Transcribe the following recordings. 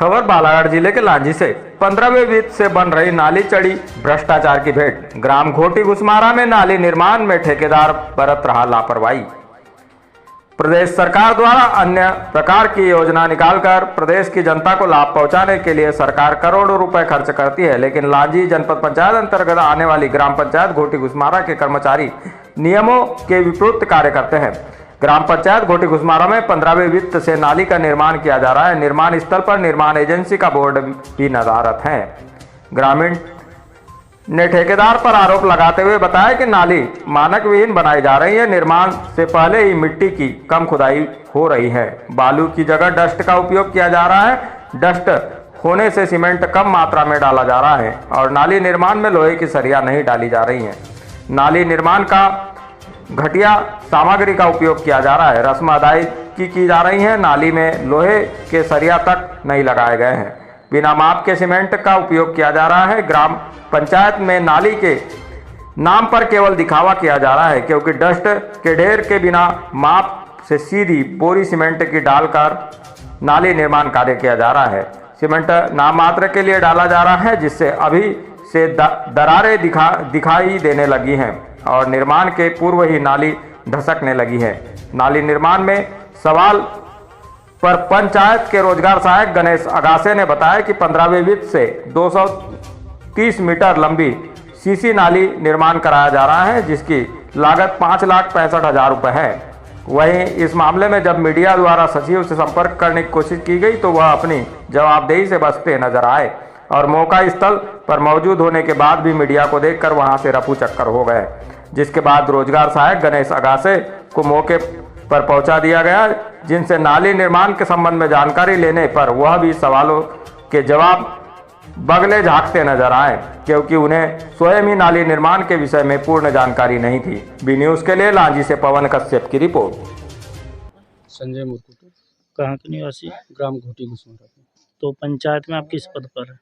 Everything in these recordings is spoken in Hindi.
खबर बालाघाट जिले के लांजी से 15वें वित्त से बन रही नाली चढ़ी भ्रष्टाचार की भेंट। ग्राम घोटी घुसमारा में नाली निर्माण में ठेकेदार बरत रहा लापरवाही। प्रदेश सरकार द्वारा अन्य प्रकार की योजना निकालकर प्रदेश की जनता को लाभ पहुंचाने के लिए सरकार करोड़ों रुपए खर्च करती है, लेकिन लांजी जनपद पंचायत अंतर्गत आने वाली ग्राम पंचायत घोटी घुसमारा के कर्मचारी नियमों के विपरीत कार्य करते हैं। ग्राम पंचायत घोटी घुसमारा में 15वें वित्त से नाली का निर्माण किया जा रहा है। निर्माण स्थल पर निर्माण एजेंसी का बोर्ड भी नदारत है। ग्रामीण ने ठेकेदार पर आरोप लगाते हुए बताया कि नाली मानक विहीन बनाई जा रही है। निर्माण से पहले ही मिट्टी की कम खुदाई हो रही है। बालू की जगह डस्ट का उपयोग किया जा रहा है। डस्ट होने से सीमेंट कम मात्रा में डाला जा रहा है और नाली निर्माण में लोहे की सरिया नहीं डाली जा रही है। नाली निर्माण का घटिया सामग्री का उपयोग किया जा रहा है। रस्म अदायगी की जा रही है। नाली में लोहे के सरिया तक नहीं लगाए गए हैं। बिना माप के सीमेंट का उपयोग किया जा रहा है। ग्राम पंचायत में नाली के नाम पर केवल दिखावा किया जा रहा है, क्योंकि डस्ट के ढेर के बिना माप से सीधी बोरी सीमेंट की डालकर नाली निर्माण कार्य किया जा रहा है। सीमेंट नाम मात्र के लिए डाला जा रहा है, जिससे अभी से दरारें दिखाई देने लगी हैं और निर्माण के पूर्व ही नाली धसकने लगी है। नाली निर्माण में सवाल पर पंचायत के रोजगार सहायक गणेश अगासे ने बताया कि 15वें वित्त से 230 मीटर लंबी सीसी नाली निर्माण कराया जा रहा है, जिसकी लागत 5,65,000 रुपये है। वहीं इस मामले में जब मीडिया द्वारा सचिव से संपर्क करने की कोशिश की गई तो वह अपनी जवाबदेही से बचते नजर आए और मौका स्थल पर मौजूद होने के बाद भी मीडिया को देखकर वहां से रफू चक्कर हो गए, जिसके बाद रोजगार सहायक गणेश अगासे को मौके पर पहुंचा दिया गया, जिनसे नाली निर्माण के संबंध में जानकारी लेने पर वह भी सवालों के जवाब बगले झांकते नजर आए, क्योंकि उन्हें स्वयं ही नाली निर्माण के विषय में पूर्ण जानकारी नहीं थी। बी न्यूज के लिए लांजी से पवन कश्यप की रिपोर्ट। संजय मुर्कुटु, कहाँ के निवासी? ग्राम घोटी घुसमारा। तो पंचायत में आप किस पद पर है?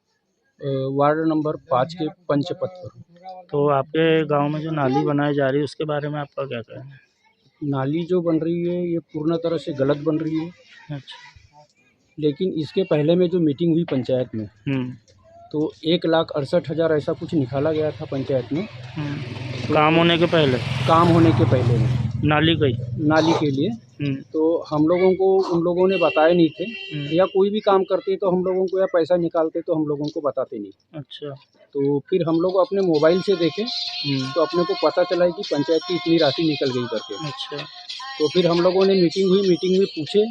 वार्ड नंबर 5 के पंच पद पर हूँ। तो आपके गांव में जो नाली बनाई जा रही है उसके बारे में आपका क्या कहना है? नाली जो बन रही है ये पूर्ण तरह से गलत बन रही है। अच्छा। लेकिन इसके पहले में जो मीटिंग हुई पंचायत में तो 1,68,000 ऐसा कुछ निकाला गया था पंचायत में। काम होने के पहले? काम होने के पहले में नाली के लिए। तो हम लोगों को उन लोगों ने बताए नहीं थे, या कोई भी काम करते तो हम लोगों को या पैसा निकालते तो हम लोगों को बताते नहीं। अच्छा। तो फिर हम लोग अपने मोबाइल से देखे तो अपने को पता चला कि पंचायत की इतनी राशि निकल गई करके। अच्छा। तो फिर हम लोगों ने मीटिंग में पूछे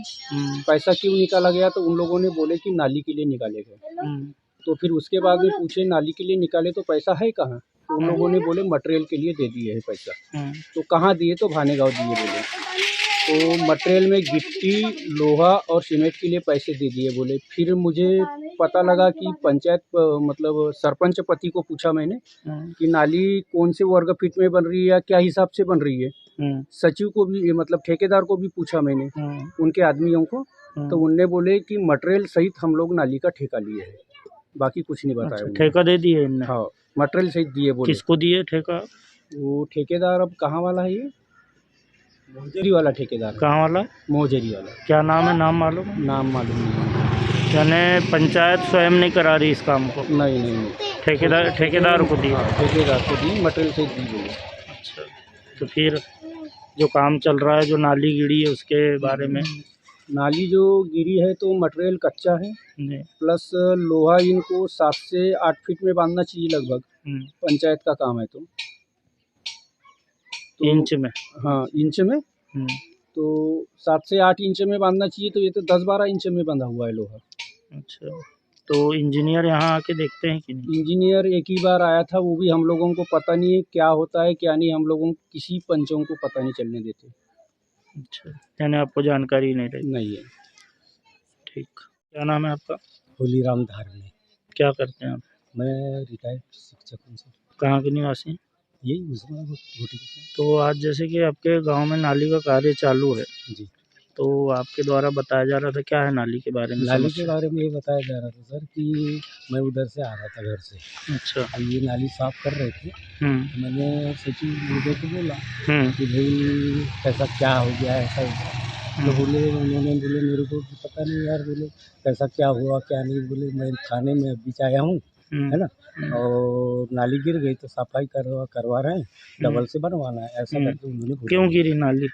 पैसा क्यों निकाला गया, तो उन लोगों ने बोले कि नाली के लिए निकाले गए। तो फिर उसके बाद में पूछे नाली के लिए निकाले तो पैसा है कहाँ, तो उन लोगों ने बोले मटेरियल के लिए दे दिए है पैसा। तो कहाँ दिए, तो भानेगांव दिए बोले। तो मटेरियल में गिट्टी, लोहा और सीमेंट के लिए पैसे दे दिए बोले। फिर मुझे पता लगा कि पंचायत मतलब सरपंच पति को पूछा मैंने कि नाली कौन से वर्ग फीट में बन रही है या क्या हिसाब से बन रही है। सचिव को भी मतलब ठेकेदार को भी पूछा मैंने, उनके आदमियों को, तो उनने बोले कि मटेरियल सहित हम लोग नाली का ठेका लिए है, बाकी कुछ नहीं बताया। अच्छा, ठेका दे दिए इनने? हाँ, मटेरियल सहित दिए बोले। किसको दिए ठेका? वो ठेकेदार अब कहाँ वाला है, ये मोहजरी वाला ठेकेदार। कहाँ वाला? मोहजरी वाला। क्या नाम है? नाम मालूम? नाम मालूम नहीं। यानी पंचायत स्वयं नहीं करा रही इस काम को? नहीं। ठेकेदार को दी? ठेकेदार को दी, मटेरियल सहित दी बोले। अच्छा। तो फिर जो काम चल रहा है, जो नाली गिरी है उसके बारे में? नाली जो गिरी है तो मटेरियल कच्चा है, प्लस लोहा इनको 7 से 8 फीट में बांधना चाहिए लगभग। पंचायत का काम है तो इंच में? हाँ, इंच में। तो 7 से 8 इंच में बांधना चाहिए, तो ये तो 10-12 इंच में बंधा हुआ है लोहा। अच्छा। तो इंजीनियर यहाँ आके देखते हैं कि नहीं? इंजीनियर एक ही बार आया था, वो भी हम लोगों को पता नहीं है क्या होता है क्या नहीं, हम लोगों को किसी पंचों को पता नहीं चलने देते। अच्छा, यानी आपको जानकारी नहीं है। ठीक। क्या नाम है आपका? होलीराम धारणे। क्या करते हैं आप? मैं रिटायर्ड शिक्षक हूँ सर। कहाँ के निवासी? यही घोटी से। तो आज जैसे कि आपके गांव में नाली का कार्य चालू है जी, तो आपके द्वारा बताया जा रहा था, क्या है नाली के बारे में? नाली के बारे में ये बताया जा रहा था सर कि मैं उधर से आ रहा था घर से। अच्छा। ये नाली साफ कर रहे थे। मैंने सचिव मुझे को बोला कि भाई कैसा क्या हो गया ऐसा। तो बोले उन्होंने बोले मेरे को पता नहीं यार, बोले कैसा क्या हुआ क्या नहीं, बोले मैं थाने में अभी आया हूँ, है ना, और नाली गिर गई तो सफाई करवा रहे हैं, डबल से बनवाना है, ऐसा करके उन्होंने बोला। क्यों गिरी नाली?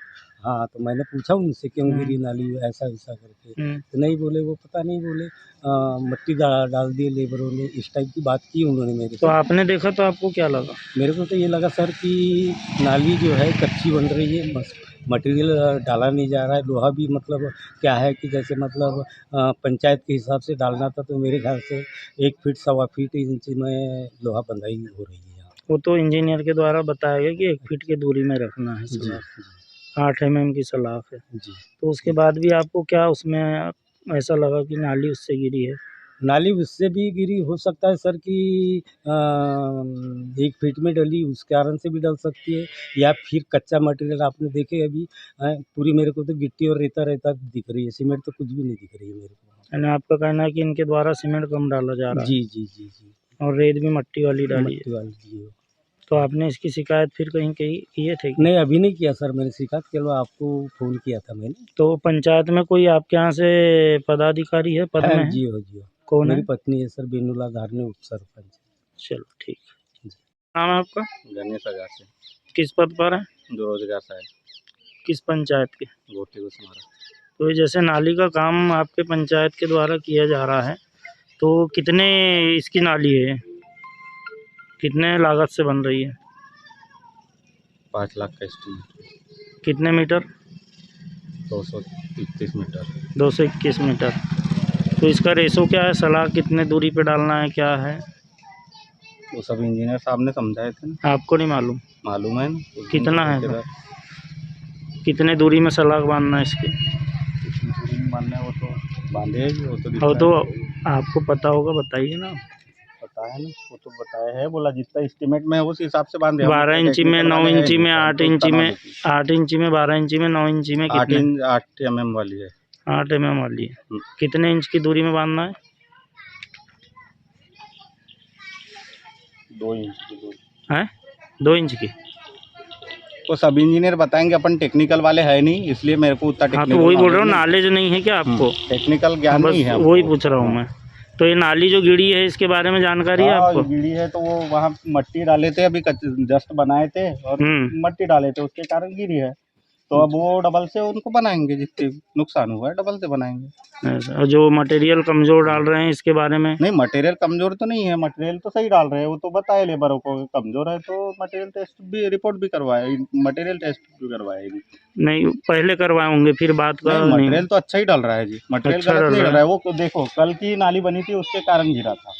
हाँ, तो मैंने पूछा उनसे क्यों गिरी नाली, ऐसा वैसा करके, तो नहीं बोले, वो पता नहीं बोले मट्टी डाल दिए लेबरों ने, इस टाइप की बात की उन्होंने मेरे तो से। आपने देखा तो आपको क्या लगा? मेरे को तो ये लगा सर कि नाली जो है कच्ची बन रही है, मटेरियल डाला नहीं जा रहा है, लोहा भी मतलब क्या है कि जैसे मतलब पंचायत के हिसाब से डालना था, तो मेरे ख्याल से 1 फीट 1.25 फीट इंच में लोहा बंधाई हो रही है यहाँ। वो तो इंजीनियर के द्वारा बताया गया कि 1 फीट की दूरी में रखना है जी सलाख, 8 mm की सलाख है। जी। तो उसके बाद भी आपको क्या उसमें ऐसा लगा कि नाली उससे गिरी है? नाली उससे भी गिरी हो सकता है सर कि 1 फीट में डली उस कारण से भी डल सकती है, या फिर कच्चा मटेरियल आपने देखे अभी पूरी मेरे को तो गिट्टी और रेता दिख रही है, सीमेंट तो कुछ भी नहीं दिख रही है मेरे को। यानी आपका कहना है कि इनके द्वारा सीमेंट कम डाला जा रहा है? जी जी जी जी। और रेत भी मट्टी वाली डाली है? जी। तो आपने इसकी शिकायत फिर कहीं किए थे? नहीं, अभी नहीं किया सर मैंने शिकायत, केवल आपको फ़ोन किया था मैंने। तो पंचायत में कोई आपके यहाँ से पदाधिकारी है, पद में है? जी हो। कौन है? मेरी पत्नी है सर, बेनुला धारने उप सरपंच। चलो ठीक है। नाम है आपका? गणेश अगासी। किस पद पर है? जो रोजगार सहायक। किस पंचायत के? घोटी घुसमारा। तो ये जैसे नाली का काम आपके पंचायत के द्वारा किया जा रहा है, तो कितने इसकी नाली है, कितने लागत से बन रही है? 5 लाख का एस्टीमेट। कितने मीटर? 221 मीटर। 221 मीटर। तो इसका रेशो क्या है, सलाह कितने दूरी पे डालना है, क्या है? वो सब इंजीनियर साहब ने समझाए थे ना। आपको नहीं मालूम? मालूम है ना। कितना है तो? कितने दूरी में सलाख बांधना है इसकी? कितनी दूरी में बांधना है वो तो बांधे है, वो तो आपको पता होगा, बताइए ना। पता है ना, वो तो बताया है, बोला जितना एस्टीमेट में है उस हिसाब से बांधे। 12 इंची में, 9 इंची में, 8 इंची में, 8 इंची में, 12 इंची में, 9 इंची में, 8 mm वाली है। 8 mm वाली है। कितने इंच की दूरी में बांधना है? 2 इंच की दूरी है, 2 इंच की। तो सब इंजीनियर बताएंगे, अपन टेक्निकल वाले है नहीं, इसलिए मेरे को उतना हाँ, तो वही बोल रहा हूँ, नॉलेज नहीं है क्या आपको? टेक्निकल ज्ञान नहीं है, वही पूछ रहा हूँ मैं। तो ये नाली जो गिरी है इसके बारे में जानकारी है आपको? गिरी है तो वो वहाँ मट्टी डाले थे, अभी जस्ट बनाए थे और मट्टी डाले थे, उसके कारण गिरी है। तो अब वो डबल से उनको बनाएंगे, जितने नुकसान हुआ है डबल से बनाएंगे। और जो मटेरियल कमजोर डाल रहे हैं इसके बारे में? नहीं, मटेरियल कमजोर तो नहीं है, मटेरियल तो सही डाल रहे हैं, वो तो बताए लेबरों को कमजोर है तो मटेरियल टेस्ट भी, रिपोर्ट भी करवाए, मटेरियल टेस्ट भी करवाए। नहीं, पहले करवाए होंगे फिर बात का। मटेरियल तो अच्छा ही डाल रहा है जी, मटेरियल अच्छा गलत नहीं डाल रहा है। वो देखो कल की नाली बनी थी उसके कारण गिरा था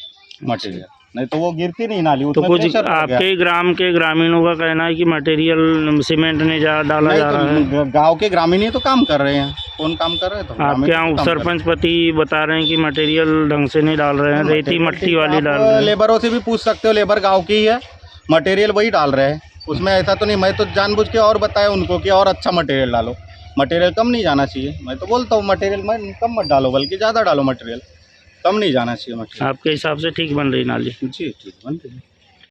मटेरियल, नहीं तो वो गिरती नहीं नाली। तो कुछ आपके ग्राम के ग्रामीणों का कहना है कि मटेरियल सीमेंट नहीं डाला जा रहा है। गांव के ग्रामीण ही तो काम कर रहे हैं, कौन काम कर रहे हैं? तो आपके यहाँ सरपंच पति बता रहे हैं कि मटेरियल ढंग से नहीं डाल रहे हैं, रेती मट्टी वाली डाल रहे हैं। लेबरों से भी पूछ सकते हो, लेबर गाँव की ही है, मटेरियल वही डाल रहे हैं, उसमें ऐसा तो नहीं। मैं तो जानबूझ के और बताया उनको कि और अच्छा मटेरियल डालो, मटेरियल कम नहीं जाना चाहिए। मैं तो बोलता हूँ मटेरियल कम मत डालो, बल्कि ज़्यादा डालो, मटेरियल कम नहीं जाना चाहिए। मटेरियल आपके हिसाब से ठीक बन रही नाली? जी ठीक बन रही है।